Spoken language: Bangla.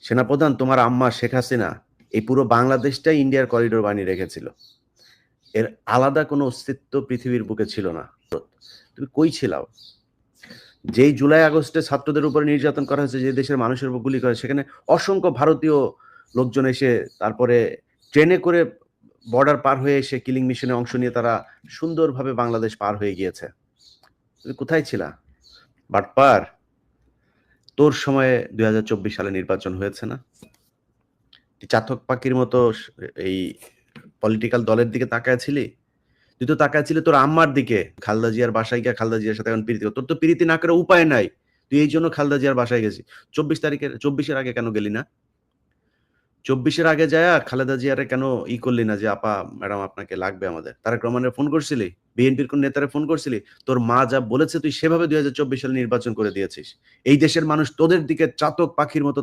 সেনাপ্রধান, তোমার আম্মা শেখ হাসিনা এই পুরো বাংলাদেশটাই ইন্ডিয়ার করিডোর বানিয়ে রেখেছিল। এর আলাদা কোনো অস্তিত্ব পৃথিবীর বুকে ছিল না। তুমি কই ছিলাও? যেই জুলাই আগস্টে ছাত্রদের উপরে নির্যাতন করা হয়েছে, যে দেশের মানুষের উপর গুলি করা, সেখানে অসংখ্য ভারতীয় লোকজন এসে তারপরে ট্রেনে করে বর্ডার পার হয়ে এসে কিলিং মিশনে অংশ নিয়ে তারা সুন্দরভাবে বাংলাদেশ পার হয়ে গিয়েছে। তুমি কোথায় ছিলা? বাটপার, তোর সময়ে 2024 সালে নির্বাচন হয়েছে না? চাতক পাখির মতো এই পলিটিক্যাল দলের দিকে তাকায় ছিলি? তুই তো তাকায় ছিলি তোর আম্মার দিকে। খালেদা জিয়ার বাসায় গিয়ে খালেদা জিয়ার সাথে এখন প্রীতি, তোর তো প্রীতি না করে উপায় নাই। তুই এই জন্য খালেদা জিয়ার বাসায় গেছি। 24 আগে কেন গেলি না? 24 আগে যায় খালেদা জিয়ারে কেন করলি না যে আপা ম্যাডাম আপনাকে লাগবে আমাদের? তারেক রহমানের ফোন করছিলি? বিএনপির কোন নেতারে ফোন করছিলি? তোর মা যা বলেছে তুই সেভাবে 2024 সালে নির্বাচন করে দিয়েছিস। এই দেশের মানুষ তোদের দিকে চাতক পাখির মতো